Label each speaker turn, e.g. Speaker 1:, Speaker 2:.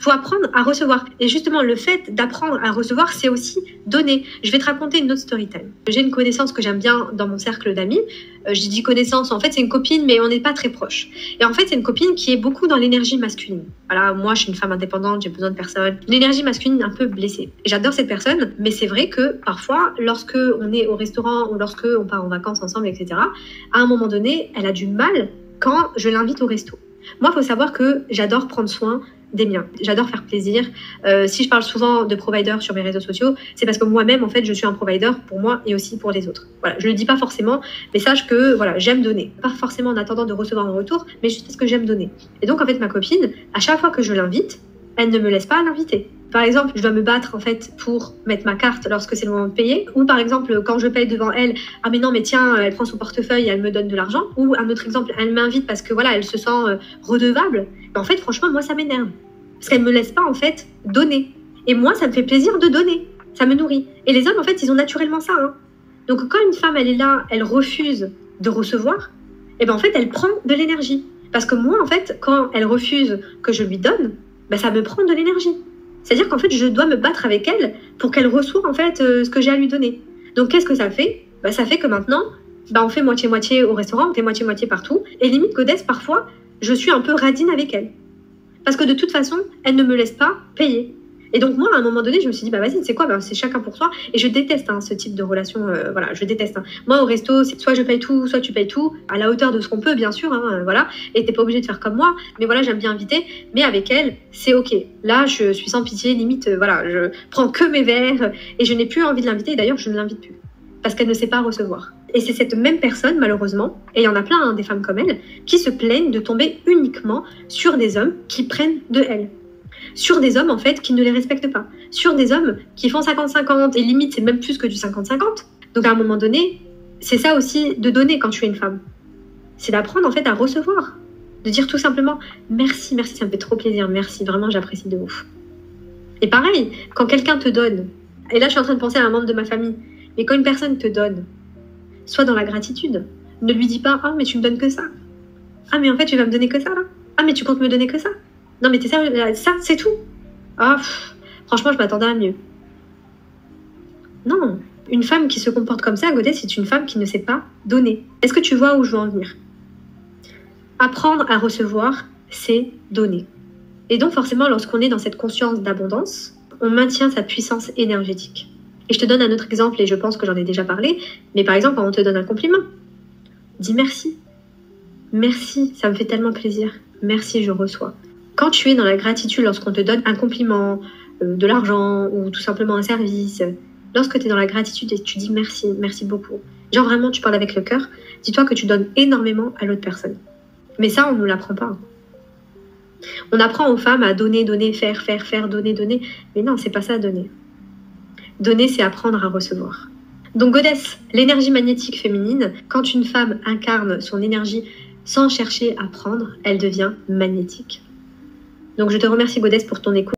Speaker 1: faut apprendre à recevoir. Et justement, le fait d'apprendre à recevoir, c'est aussi donner. Je vais te raconter une autre story time. J'ai une connaissance que j'aime bien dans mon cercle d'amis. J'ai dit connaissance, en fait, c'est une copine, mais on n'est pas très proche. Et en fait, c'est une copine qui est beaucoup dans l'énergie masculine. Voilà, moi, je suis une femme indépendante, j'ai besoin de personne. L'énergie masculine un peu blessée. Et j'adore cette personne, mais c'est vrai que parfois, lorsque on est au restaurant ou lorsque on part en vacances ensemble, etc., à un moment donné, elle a du mal quand je l'invite au resto. Moi, il faut savoir que j'adore prendre soin des miens. J'adore faire plaisir. Si je parle souvent de provider sur mes réseaux sociaux, c'est parce que moi-même, en fait, je suis un provider pour moi et aussi pour les autres. Voilà, je le dis pas forcément, mais sache que voilà, j'aime donner. Pas forcément en attendant de recevoir un retour, mais juste parce que j'aime donner. Et donc, en fait, ma copine, à chaque fois que je l'invite, elle ne me laisse pas l'inviter. Par exemple, je dois me battre en fait pour mettre ma carte lorsque c'est le moment de payer. Ou par exemple, quand je paye devant elle, ah mais non, mais tiens, elle prend son portefeuille et elle me donne de l'argent. Ou un autre exemple, elle m'invite parce que voilà, elle se sent redevable. Mais en fait, franchement, moi, ça m'énerve. Parce qu'elle me laisse pas en fait donner. Et moi, ça me fait plaisir de donner. Ça me nourrit. Et les hommes, en fait, ils ont naturellement ça. Hein. Donc quand une femme, elle est là, elle refuse de recevoir, et ben en fait, elle prend de l'énergie. Parce que moi, en fait, quand elle refuse que je lui donne, ben, ça me prend de l'énergie. C'est-à-dire qu'en fait, je dois me battre avec elle pour qu'elle reçoive en fait ce que j'ai à lui donner. Donc, qu'est-ce que ça fait? Ben, ça fait que maintenant, ben, on fait moitié-moitié au restaurant, on fait moitié-moitié partout. Et limite, Godesse, parfois, je suis un peu radine avec elle. Parce que de toute façon, elle ne me laisse pas payer. Et donc moi, à un moment donné, je me suis dit, bah vas-y, c'est quoi, bah, c'est chacun pour soi. Et je déteste ce type de relation, voilà, je déteste. Moi, au resto, c'est soit je paye tout, soit tu payes tout, à la hauteur de ce qu'on peut, bien sûr, voilà. Et t'es pas obligé de faire comme moi, mais voilà, j'aime bien inviter. Mais avec elle, c'est ok. Là, je suis sans pitié, limite, voilà, je prends que mes verres et je n'ai plus envie de l'inviter. Et d'ailleurs, je ne l'invite plus parce qu'elle ne sait pas recevoir. Et c'est cette même personne, malheureusement, et il y en a plein, hein, des femmes comme elle, qui se plaignent de tomber uniquement sur des hommes qui prennent de elle. Sur des hommes, en fait, qui ne les respectent pas. Sur des hommes qui font 50-50, et limite, c'est même plus que du 50-50. Donc, à un moment donné, c'est ça aussi de donner quand tu es une femme. C'est d'apprendre, en fait, à recevoir. De dire tout simplement, merci, merci, ça me fait trop plaisir, merci, vraiment, j'apprécie de ouf. Et pareil, quand quelqu'un te donne, et là, je suis en train de penser à un membre de ma famille, mais quand une personne te donne, sois dans la gratitude. Ne lui dis pas, ah, mais tu me donnes que ça. Ah, mais en fait, tu vas me donner que ça, là. Ah, mais tu comptes me donner que ça. Non, mais t'es sérieux, ça, c'est tout. Ah, franchement, je m'attendais à mieux. Non, une femme qui se comporte comme ça, à côté, c'est une femme qui ne sait pas donner. Est-ce que tu vois où je veux en venir? Apprendre à recevoir, c'est donner. Et donc, forcément, lorsqu'on est dans cette conscience d'abondance, on maintient sa puissance énergétique. Et je te donne un autre exemple, et je pense que j'en ai déjà parlé, mais par exemple, quand on te donne un compliment, dis merci. Merci, ça me fait tellement plaisir. Merci, je reçois. Quand tu es dans la gratitude lorsqu'on te donne un compliment, de l'argent ou tout simplement un service, lorsque tu es dans la gratitude et tu dis merci, merci beaucoup, genre vraiment tu parles avec le cœur, dis-toi que tu donnes énormément à l'autre personne. Mais ça, on ne nous l'apprend pas. On apprend aux femmes à donner, donner, faire, donner, donner. Mais non, c'est pas ça, donner. Donner, c'est apprendre à recevoir. Donc, Goddess, l'énergie magnétique féminine, quand une femme incarne son énergie sans chercher à prendre, elle devient magnétique. Donc, je te remercie, Goddess, pour ton écoute.